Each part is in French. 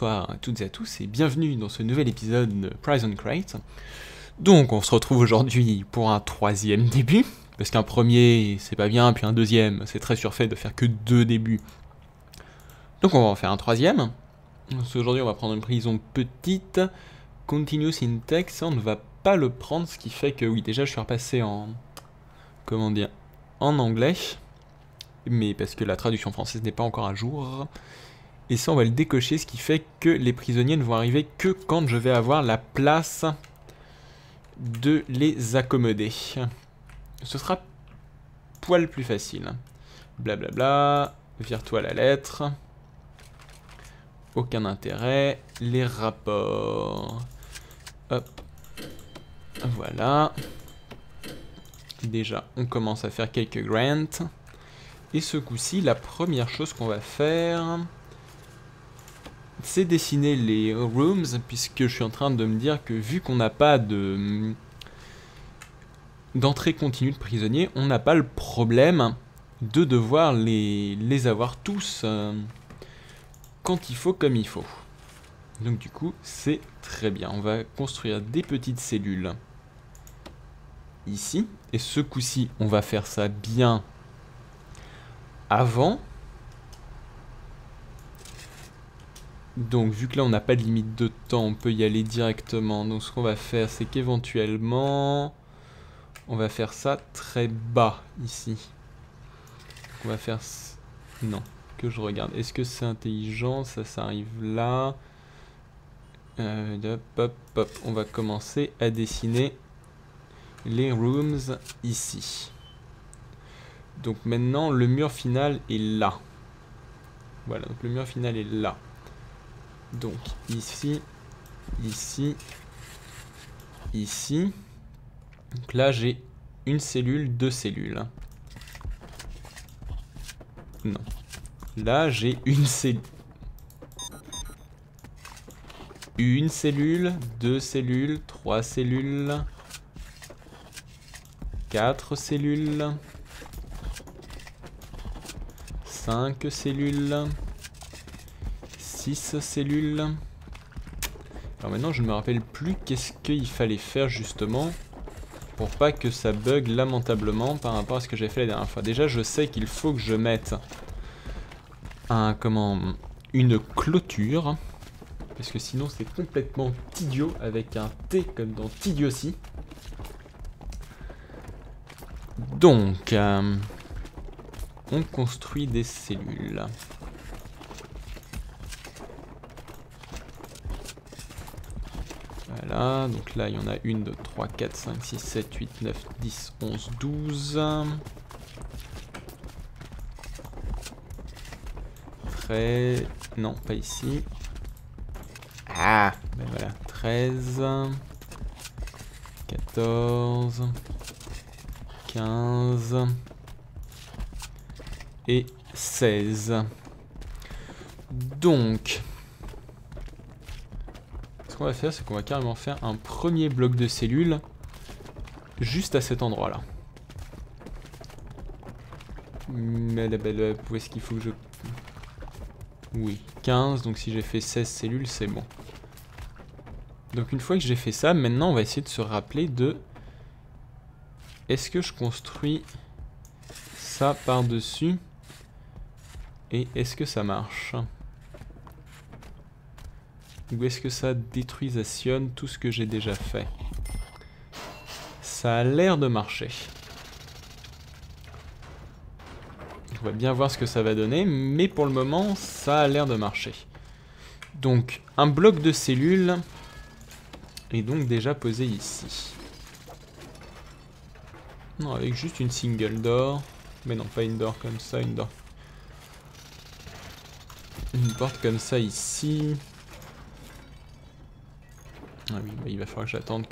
bonsoir à toutes et à tous et bienvenue dans ce nouvel épisode de Prison Crate. Donc on se retrouve aujourd'hui pour un troisième début, parce qu'un premier c'est pas bien, puis un deuxième c'est très surfait de faire que 2 débuts. Donc on va en faire un troisième. Aujourd'hui on va prendre une prison petite, Continuous in Text, on ne va pas le prendre, ce qui fait que oui déjà je suis repassé en... comment dire, en anglais, mais parce que la traduction française n'est pas encore à jour. Et ça on va le décocher, ce qui fait que les prisonniers ne vont arriver que quand je vais avoir la place de les accommoder. Ce sera poil plus facile. Blablabla, vire-toi la lettre. Aucun intérêt. Les rapports. Hop. Voilà. Déjà, on commence à faire quelques grants. Et ce coup-ci, la première chose qu'on va faire, c'est dessiner les rooms, puisque je suis en train de me dire que vu qu'on n'a pas d'entrée continue de prisonniers, on n'a pas le problème de devoir les avoir tous quand il faut, comme il faut. Donc du coup, c'est très bien. On va construire des petites cellules ici. Et ce coup-ci, on va faire ça bien avant. Donc vu que là on n'a pas de limite de temps, on peut y aller directement. Donc ce qu'on va faire, c'est qu'éventuellement on va faire ça très bas ici. On va faire... non, que je regarde. Est-ce que c'est intelligent? Ça arrive là. Hop, hop, hop. On va commencer à dessiner les rooms ici. Donc maintenant le mur final est là. Voilà, donc le mur final est là. Donc ici, ici, ici. Donc là j'ai une cellule, 2 cellules. Non. Là j'ai une cellule. Une cellule, 2 cellules, 3 cellules. 4 cellules. 5 cellules. 6 cellules. Alors maintenant je ne me rappelle plus qu'est-ce qu'il fallait faire justement pour pas que ça bug lamentablement par rapport à ce que j'ai fait la dernière fois. Déjà je sais qu'il faut que je mette une clôture, parce que sinon c'est complètement tidiot avec un T comme dans Tidiotie. Donc on construit des cellules. Voilà, donc là il y en a 1, 2, 3, 4, 5, 6, 7, 8, 9, 10, 11, 12. 13... non, pas ici. Ah, ben voilà, 13, 14, 15 et 16. Donc... ce qu'on va faire, c'est qu'on va carrément faire un premier bloc de cellules juste à cet endroit-là. Mais la belle, où est-ce qu'il faut que je... oui, 15, donc si j'ai fait 16 cellules, c'est bon. Donc une fois que j'ai fait ça, maintenant on va essayer de se rappeler de... est-ce que je construis ça par-dessus? Et est-ce que ça marche? Ou est-ce que ça détruisationne tout ce que j'ai déjà fait? Ça a l'air de marcher. On va bien voir ce que ça va donner, mais pour le moment, ça a l'air de marcher. Donc, un bloc de cellules est donc déjà posé ici. Non, avec juste une single door. Mais non, pas une door comme ça, une door. Une porte comme ça ici. Ah oui, bah il va falloir que j'attende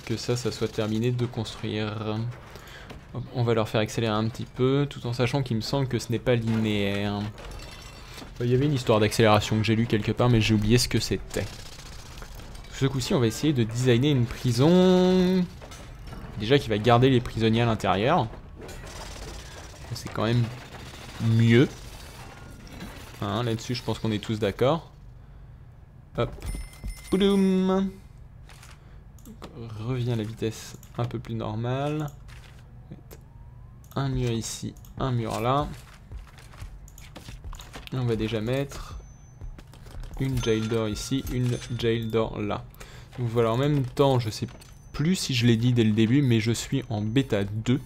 que ça soit terminé de construire. On va leur faire accélérer un petit peu, tout en sachant qu'il me semble que ce n'est pas linéaire. Il y avait une histoire d'accélération que j'ai lue quelque part, mais j'ai oublié ce que c'était. Ce coup-ci, on va essayer de designer une prison... déjà qui va garder les prisonniers à l'intérieur. C'est quand même mieux. Hein, là-dessus, je pense qu'on est tous d'accord. Hop. Poudoum. Revient à la vitesse un peu plus normale. Un mur ici, un mur là. Et on va déjà mettre une jail door ici, une jail door là. Donc voilà, en même temps, je sais plus si je l'ai dit dès le début, mais je suis en bêta 2.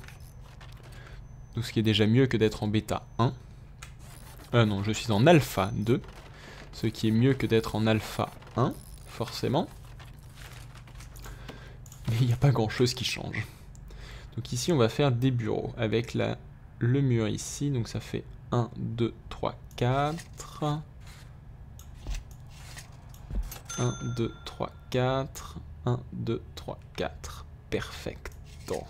Donc ce qui est déjà mieux que d'être en bêta 1. Non, je suis en alpha 2. Ce qui est mieux que d'être en alpha 1, forcément. Mais il n'y a pas grand chose qui change. Donc ici on va faire des bureaux avec le mur ici. Donc ça fait 1, 2, 3, 4. 1, 2, 3, 4. 1, 2, 3, 4. Perfecto.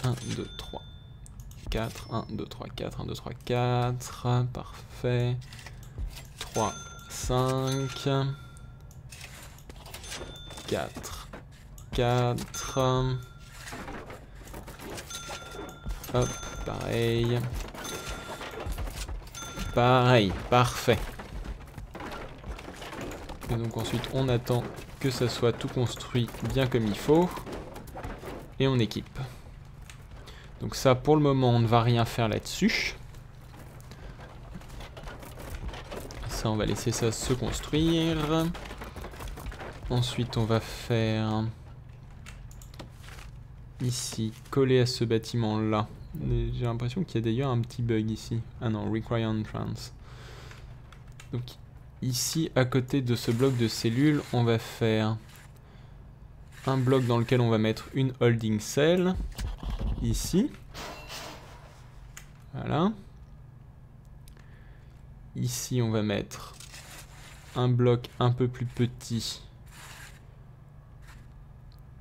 1, 2, 3, 4. 1, 2, 3, 4. 1, 2, 3, 4. Parfait. 3, 5. 4. 4. Hop, pareil. Pareil, parfait. Et donc ensuite on attend que ça soit tout construit bien comme il faut. Et on équipe. Donc ça pour le moment on ne va rien faire là-dessus. Ça on va laisser ça se construire. Ensuite on va faire ici, coller à ce bâtiment là. J'ai l'impression qu'il y a d'ailleurs un petit bug ici. Ah non, require entrance. Donc ici à côté de ce bloc de cellules on va faire un bloc dans lequel on va mettre une holding cell. Ici. Voilà. Ici on va mettre un bloc un peu plus petit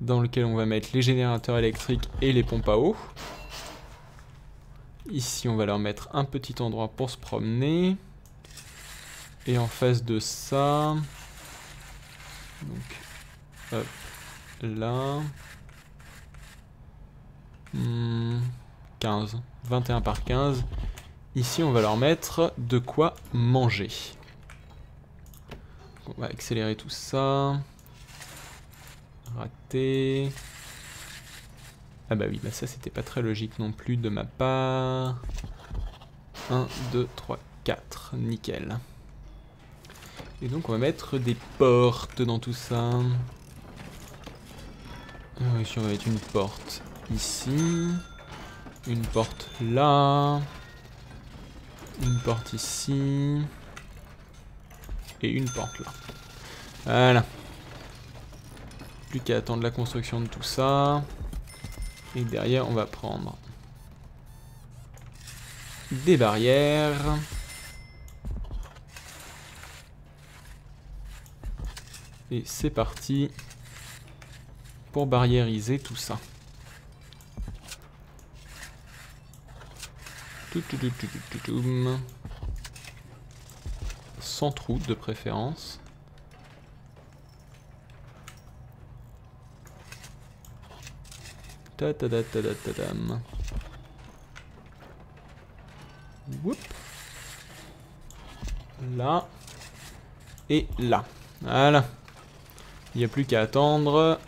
dans lequel on va mettre les générateurs électriques et les pompes à eau. Ici on va leur mettre un petit endroit pour se promener. Et en face de ça, donc hop, là, 15, 21 par 15. Ici on va leur mettre de quoi manger. Donc, on va accélérer tout ça. Raté. Ah bah oui, bah ça c'était pas très logique non plus de ma part. 1, 2, 3, 4, nickel. Et donc on va mettre des portes dans tout ça. Alors ici on va mettre une porte ici. Une porte là. Une porte ici. Et une porte là. Voilà. Plus qu'à attendre la construction de tout ça. Et derrière on va prendre des barrières. Et c'est parti pour barriériser tout ça. Sans trou de préférence. Ta-ta-da-ta-da-ta-dam. Whoop. Là. Et là. Voilà. Il n'y a plus qu'à attendre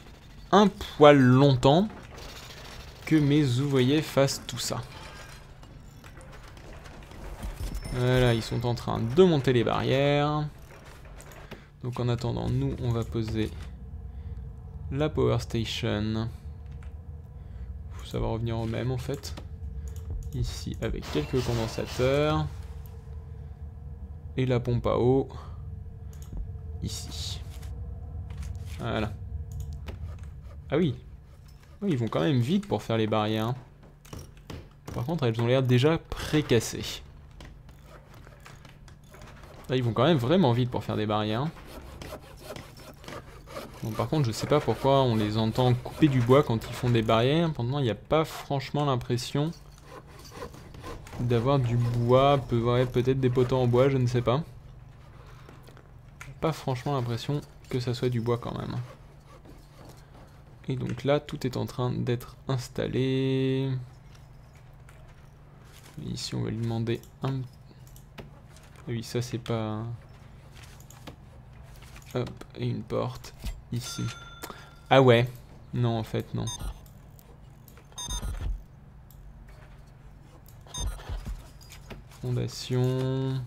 un poil longtemps que mes ouvriers fassent tout ça. Voilà, ils sont en train de monter les barrières. Donc en attendant, nous, on va poser la power station. Ça va revenir au même en fait. Ici avec quelques condensateurs. Et la pompe à eau. Ici. Voilà. Ah oui. Oui, ils vont quand même vite pour faire les barrières. Par contre, elles ont l'air déjà précassées. Là, ils vont quand même vraiment vite pour faire des barrières. Bon, par contre, je sais pas pourquoi on les entend couper du bois quand ils font des barrières. Pendant, il n'y a pas franchement l'impression d'avoir du bois. Peut-être des poteaux en bois, je ne sais pas. Pas franchement l'impression que ça soit du bois quand même. Et donc là, tout est en train d'être installé. Ici, on va lui demander un Oui, ça c'est pas... Hop, et une porte ici. Ah ouais. Non, en fait, non. Fondation...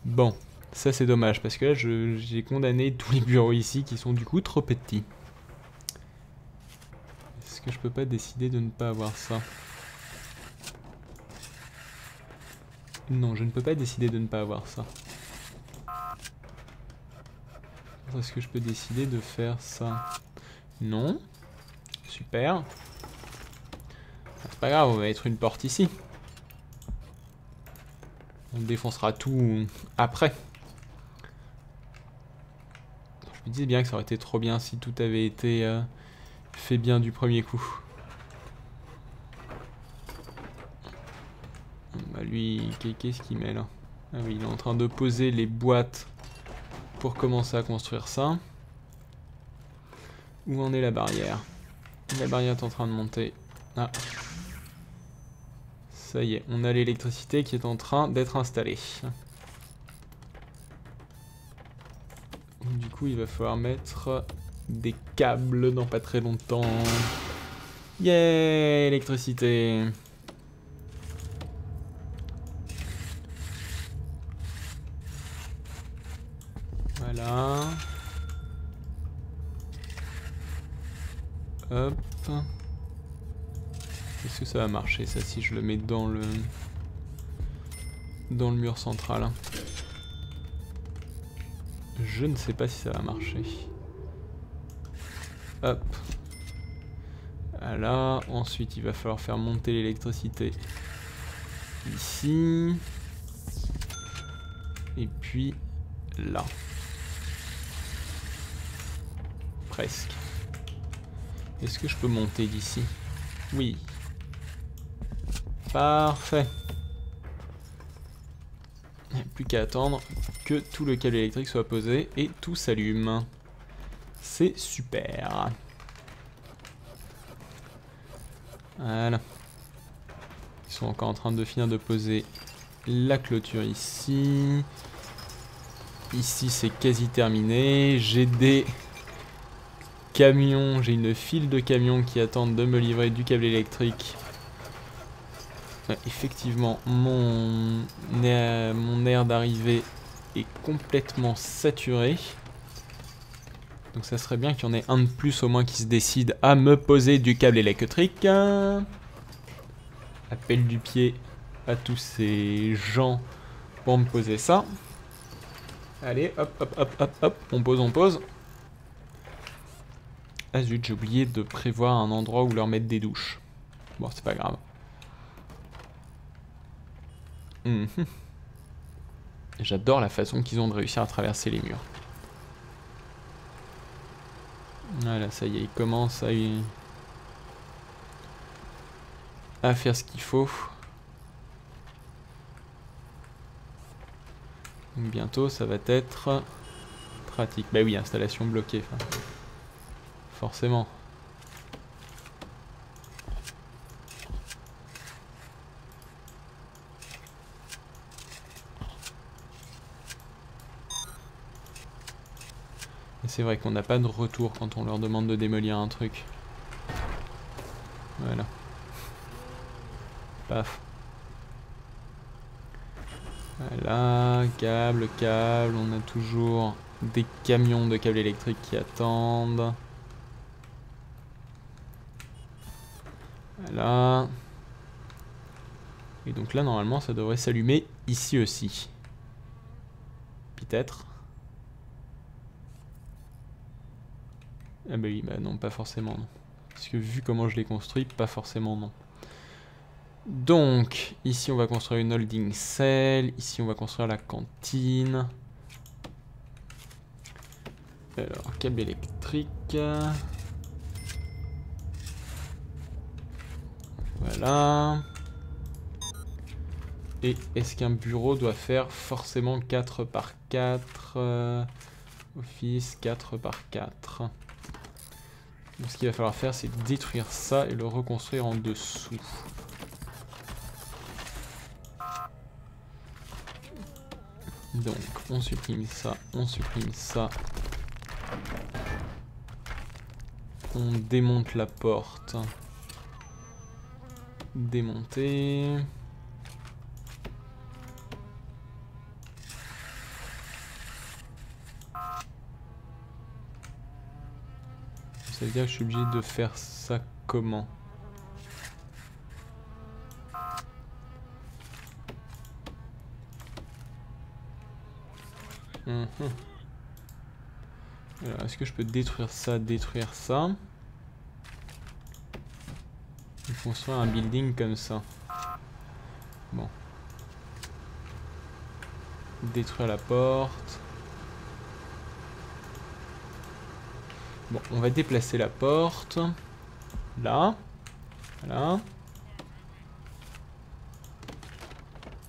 Bon, ça c'est dommage, parce que là j'ai condamné tous les bureaux ici qui sont du coup trop petits. Est-ce que je peux pas décider de ne pas avoir ça? Non, je ne peux pas décider de ne pas avoir ça. Est-ce que je peux décider de faire ça? Non. Super. C'est pas grave, on va mettre une porte ici. On défoncera tout après. Je me disais bien que ça aurait été trop bien si tout avait été fait bien du premier coup. Bah lui, qu'est-ce qu'il met là? Ah oui, il est en train de poser les boîtes pour commencer à construire ça. Où en est la barrière? La barrière est en train de monter. Ah. Ça y est, on a l'électricité qui est en train d'être installée. Du coup, il va falloir mettre des câbles dans pas très longtemps. Yeah, électricité. Voilà. Hop. Est-ce que ça va marcher ça si je le mets dans le mur central? Je ne sais pas si ça va marcher. Hop. Voilà. Ensuite, il va falloir faire monter l'électricité ici. Et puis là. Presque. Est-ce que je peux monter d'ici? Oui. Parfait. Il n'y a plus qu'à attendre que tout le câble électrique soit posé et tout s'allume. C'est super. Voilà. Ils sont encore en train de finir de poser la clôture ici. Ici c'est quasi terminé. J'ai des camions, j'ai une file de camions qui attendent de me livrer du câble électrique. Effectivement, mon aire d'arrivée est complètement saturé. Donc ça serait bien qu'il y en ait un de plus au moins qui se décide à me poser du câble électrique. Appel du pied à tous ces gens pour me poser ça. Allez, hop, hop, hop, hop, hop, on pose, on pose. Ah zut, j'ai oublié de prévoir un endroit où leur mettre des douches. Bon, c'est pas grave. J'adore la façon qu'ils ont de réussir à traverser les murs. Voilà, ça y est, ils commencent à faire ce qu'il faut. Donc bientôt, ça va être pratique. Bah oui, installation bloquée. Forcément. Et c'est vrai qu'on n'a pas de retour quand on leur demande de démolir un truc. Voilà. Paf. Voilà, câble, on a toujours des camions de câbles électriques qui attendent. Voilà. Et donc là, normalement, ça devrait s'allumer ici aussi. Peut-être. Ah bah oui, bah non, pas forcément non. Parce que vu comment je l'ai construit, pas forcément non. Donc, ici on va construire une holding cell, ici on va construire la cantine. Alors, câble électrique. Voilà. Et est-ce qu'un bureau doit faire forcément 4 par 4 Office 4 par 4. Donc, ce qu'il va falloir faire, c'est détruire ça et le reconstruire en dessous. Donc, on supprime ça, on supprime ça. On démonte la porte. Démonter. Ça veut dire que je suis obligé de faire ça comment? Alors, est-ce que je peux détruire ça, détruire ça? Et construire un building comme ça. Bon. Détruire la porte. Bon, on va déplacer la porte. Là. Voilà.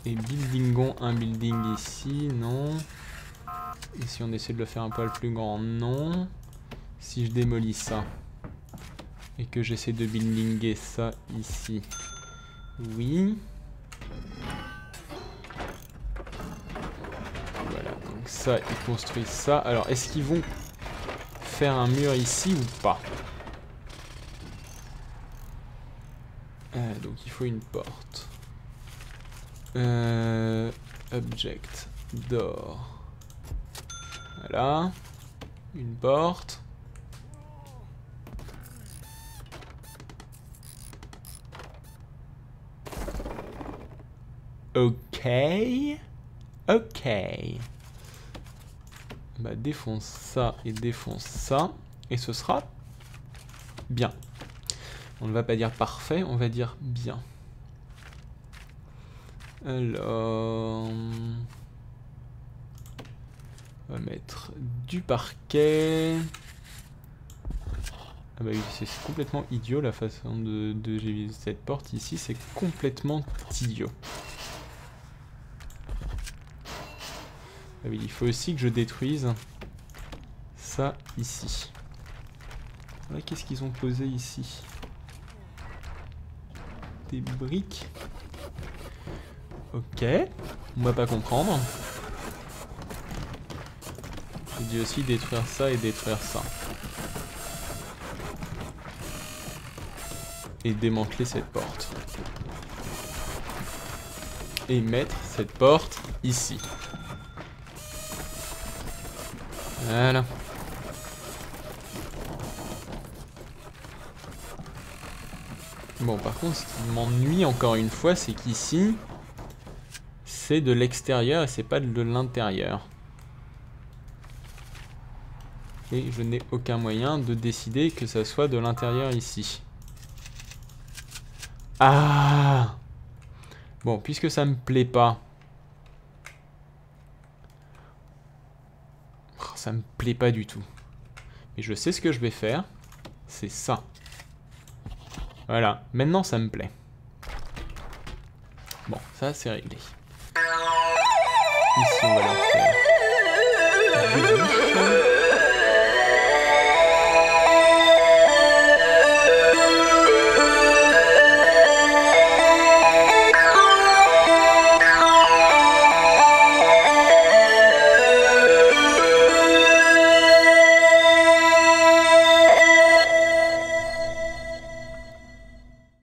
Et buildingons un building ici, non. Et si on essaie de le faire un poil plus grand, non. Si je démolis ça. Et que j'essaie de buildinguer ça ici. Oui. Voilà, donc ça, ils construisent ça. Alors, est-ce qu'ils vont faire un mur ici ou pas? Donc il faut une porte. Object, door. Voilà. Une porte. Ok. Ok. Bah défonce ça et défonce ça. Et ce sera bien. On ne va pas dire parfait, on va dire bien. Alors... on va mettre du parquet. Ah bah oui, c'est complètement idiot la façon de gérer cette porte ici, c'est complètement idiot. Ah oui, il faut aussi que je détruise ça ici. Qu'est-ce qu'ils ont posé ici? Des briques. Ok, on va pas comprendre. J'ai dû aussi détruire ça et détruire ça. Et démanteler cette porte. Et mettre cette porte ici. Voilà. Bon, par contre, ce qui m'ennuie encore une fois, c'est qu'ici, c'est de l'extérieur et c'est pas de l'intérieur. Et je n'ai aucun moyen de décider que ça soit de l'intérieur ici. Ah! Bon, puisque ça me plaît pas... ça me plaît pas du tout. Mais je sais ce que je vais faire. C'est ça. Voilà, maintenant ça me plaît. Bon, ça c'est réglé. Ici on va leur faire